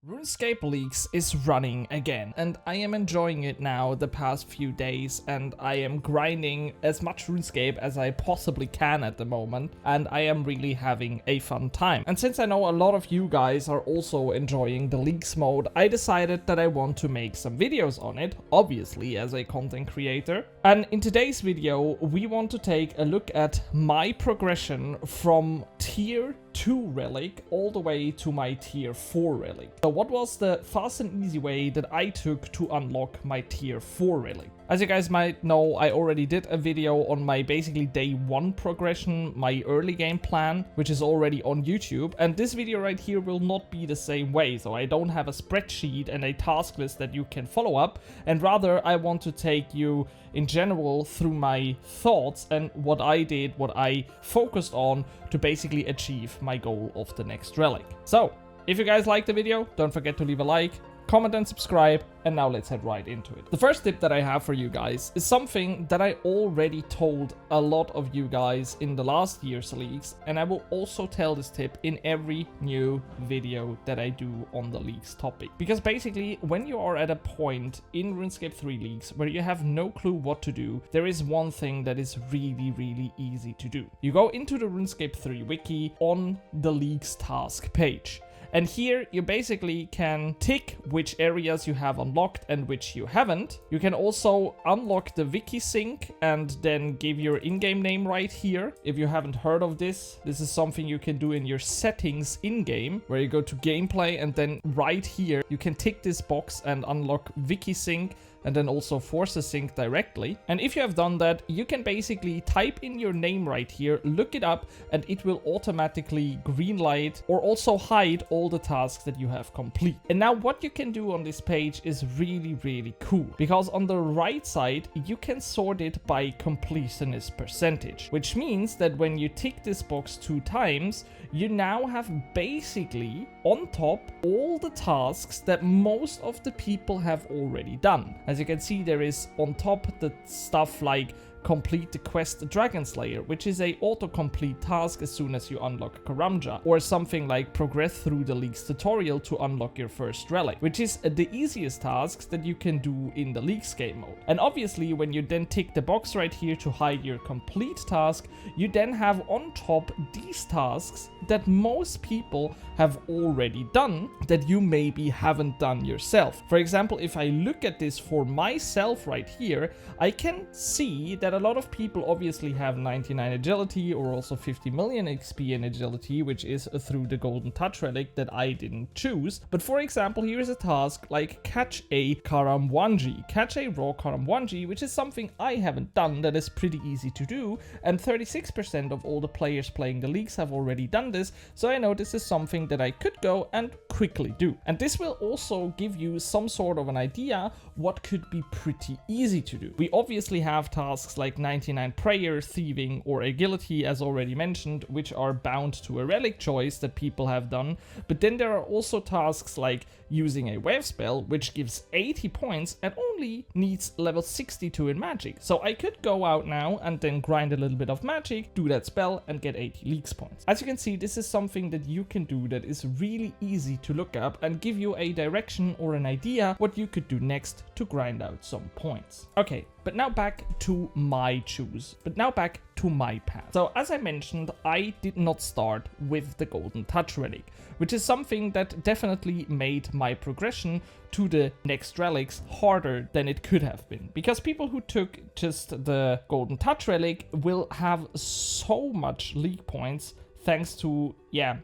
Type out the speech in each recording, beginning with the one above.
RuneScape Leagues is running again, and I am enjoying it now the past few days, and I am grinding as much RuneScape as I possibly can at the moment, and I am really having a fun time. And since I know a lot of you guys are also enjoying the Leagues mode, I decided that I want to make some videos on it, obviously as a content creator. And in today's video, we want to take a look at my progression from tier 2 relic all the way to my tier 4 relic. So what was the fast and easy way that I took to unlock my tier 4 relic? As you guys might know, I already did a video on my basically day 1 progression, my early game plan, which is already on YouTube. And this video right here will not be the same way. So I don't have a spreadsheet and a task list that you can follow up. And rather, I want to take you in general through my thoughts and what I did, what I focused on to basically achieve my goal of the next relic. So if you guys like the video, don't forget to leave a like, comment and subscribe, and now let's head right into it. The first tip that I have for you guys is something that I already told a lot of you guys in the last year's leagues, and I will also tell this tip in every new video that I do on the leagues topic. Because basically, when you are at a point in RuneScape 3 Leagues where you have no clue what to do, there is one thing that is really easy to do. You go into the RuneScape 3 Wiki on the Leagues task page. And here you basically can tick which areas you have unlocked and which you haven't. You can also unlock the Wiki sync and then give your in-game name right here. If you haven't heard of this, this is something you can do in your settings in-game, where you go to gameplay and then right here you can tick this box and unlock Wiki sync and then also force a sync directly. And if you have done that, you can basically type in your name right here, look it up, and it will automatically greenlight or also hide all the tasks that you have complete. And now what you can do on this page is really cool, because on the right side, you can sort it by completionist percentage, which means that when you tick this box 2 times, you now have basically on top all the tasks that most of the people have already done. As you can see, there is on top the stuff like complete the quest Dragon Slayer, which is a autocomplete task as soon as you unlock Karamja, or something like progress through the Leagues tutorial to unlock your first relic, which is the easiest tasks that you can do in the Leagues game mode. And obviously, when you then tick the box right here to hide your complete task, you then have on top these tasks that most people have already done that you maybe haven't done yourself. For example, if I look at this for myself right here, I can see that a lot of people obviously have 99 agility or also 50 million XP in agility, which is through the golden touch relic that I didn't choose. But for example, here is a task like catch a Karamwanji, catch a raw Karamwanji, which is something I haven't done that is pretty easy to do, and 36% of all the players playing the leagues have already done this, so I know this is something that I could go and quickly do. And this will also give you some sort of an idea what could be pretty easy to do. We obviously have tasks like 99 prayer, thieving, or agility, as already mentioned, which are bound to a relic choice that people have done. But then there are also tasks like using a wave spell, which gives 80 points and only needs level 62 in magic. So I could go out now and then grind a little bit of magic, do that spell, and get 80 leagues points. As you can see, this is something that you can do that is really easy to look up and give you a direction or an idea what you could do next to grind out some points. Okay, but now back to my path. So as I mentioned, I did not start with the golden touch relic, which is something that definitely made my progression to the next relics harder than it could have been. Because people who took just the golden touch relic will have so much league points thanks to,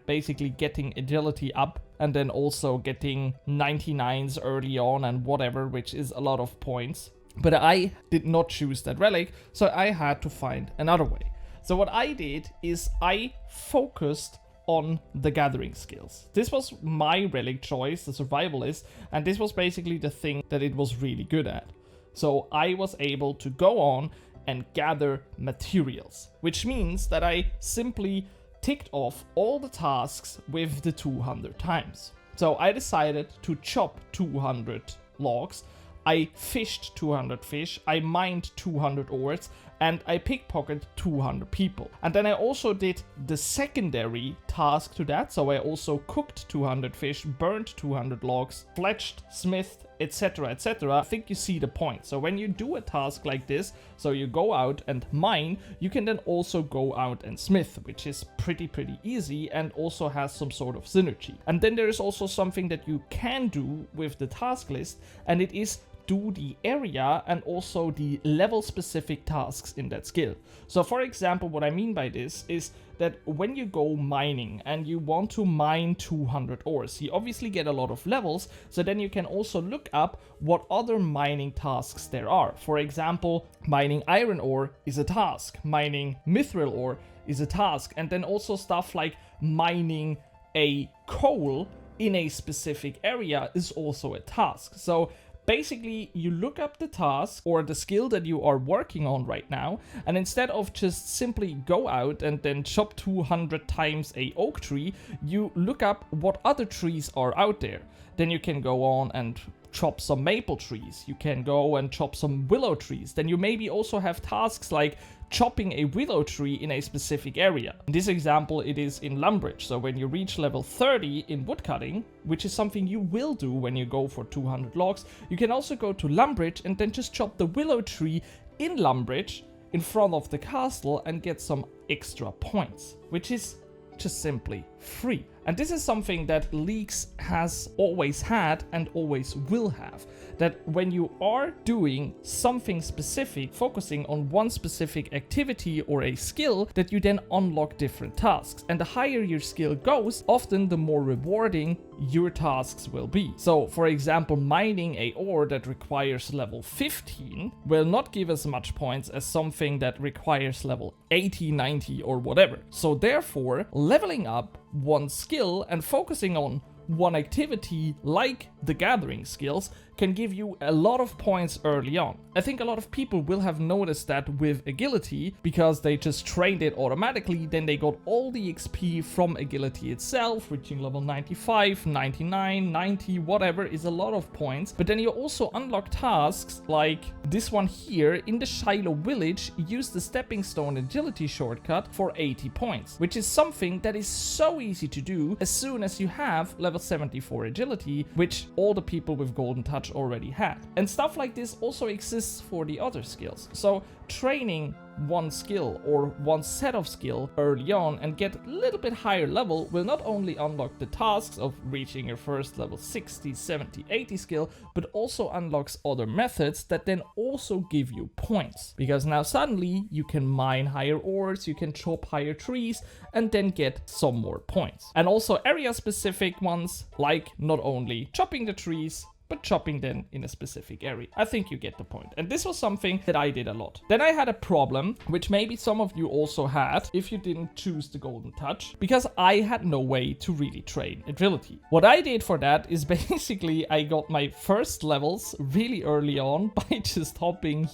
basically getting agility up and then also getting 99s early on and whatever, which is a lot of points. But I did not choose that relic, so I had to find another way. So what I did is I focused on the gathering skills. This was my relic choice, the survivalist, and this was basically the thing that it was really good at. So I was able to go on and gather materials, which means that I simply ticked off all the tasks with the 200 times. So I decided to chop 200 logs, I fished 200 fish, I mined 200 ores, and I pickpocketed 200 people. And then I also did the secondary task to that, so I also cooked 200 fish, burned 200 logs, fletched, smithed, etc, etc. I think you see the point. So when you do a task like this, so you go out and mine, you can then also go out and smith, which is pretty easy and also has some sort of synergy. And then there is also something that you can do with the task list, and it is do the area and also the level specific tasks in that skill. So for example, what I mean by this is that when you go mining and you want to mine 200 ores, you obviously get a lot of levels, so then you can also look up what other mining tasks there are. For example, mining iron ore is a task, mining mithril ore is a task, and then also stuff like mining a coal in a specific area is also a task. So basically, you look up the task or the skill that you are working on right now, and instead of just simply go out and then chop 200 times a oak tree, you look up what other trees are out there. Then you can go on and chop some maple trees. You can go and chop some willow trees. Then you maybe also have tasks like chopping a willow tree in a specific area. In this example, it is in Lumbridge. So when you reach level 30 in woodcutting, which is something you will do when you go for 200 logs, you can also go to Lumbridge and then just chop the willow tree in Lumbridge in front of the castle and get some extra points, which is just simply free. And this is something that Leagues has always had and always will have. That when you are doing something specific, focusing on one specific activity or a skill, that you then unlock different tasks. And the higher your skill goes, often the more rewarding your tasks will be. So for example, mining a ore that requires level 15 will not give as much points as something that requires level 80, 90 or whatever. So therefore, leveling up one skill and focusing on one activity like the gathering skills can give you a lot of points early on. I think a lot of people will have noticed that with agility, because they just trained it automatically, then they got all the XP from agility itself, reaching level 95, 99, 90, whatever is a lot of points. But then you also unlock tasks like this one here in the Shiloh village, use the stepping stone agility shortcut for 80 points, which is something that is so easy to do as soon as you have level 74 agility, which all the people with golden touch already had. And stuff like this also exists for the other skills. So training one skill or one set of skill early on and get a little bit higher level will not only unlock the tasks of reaching your first level 60, 70, 80 skill, but also unlocks other methods that then also give you points. Because now suddenly you can mine higher ores, you can chop higher trees, and then get some more points. And also area specific ones, like not only chopping the trees, but chopping them in a specific area. I think you get the point. And this was something that I did a lot. Then I had a problem, which maybe some of you also had if you didn't choose the golden touch, because I had no way to really train agility. What I did for that is basically I got my first levels really early on by just hopping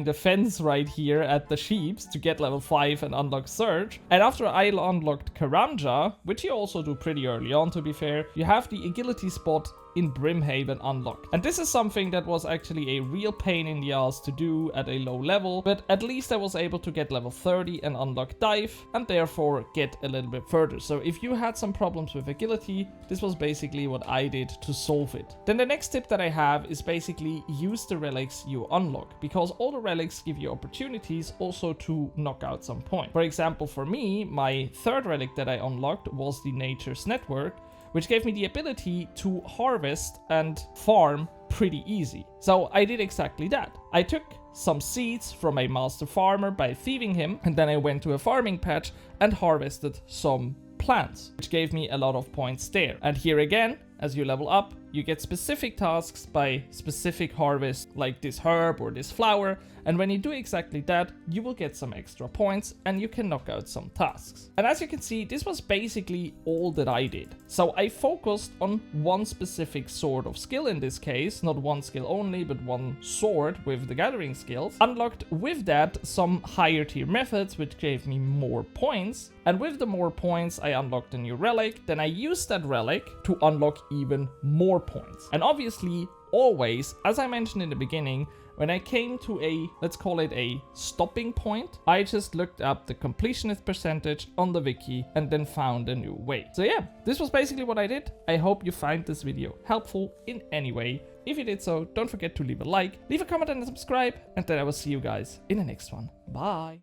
the fence right here at the sheeps to get level 5 and unlock Surge. And after I unlocked Karanja, which you also do pretty early on to be fair, you have the agility spot in Brimhaven unlocked. And this is something that was actually a real pain in the ass to do at a low level, but at least I was able to get level 30 and unlock Dive, and therefore get a little bit further. So if you had some problems with agility, this was basically what I did to solve it. Then the next tip that I have is basically use the relics you unlock, because all the relics give you opportunities also to knock out some points. For example, for me, my third relic that I unlocked was the Nature's Network, which gave me the ability to harvest and farm pretty easy. So I did exactly that. I took some seeds from a master farmer by thieving him, and then I went to a farming patch and harvested some plants, which gave me a lot of points there. And here again, as you level up, you get specific tasks by specific harvest, like this herb or this flower, and when you do exactly that, you will get some extra points and you can knock out some tasks. And as you can see, this was basically all that I did. So I focused on one specific sort of skill in this case, not one skill only, but one sword with the gathering skills. Unlocked with that some higher tier methods, which gave me more points. And with the more points, I unlocked a new relic. Then I used that relic to unlock even more points. And obviously, always, as I mentioned in the beginning, when I came to a, let's call it a stopping point, I just looked up the completionist percentage on the wiki and then found a new way. So yeah, this was basically what I did. I hope you find this video helpful in any way. If you did so, don't forget to leave a like, leave a comment and subscribe, and then I will see you guys in the next one. Bye!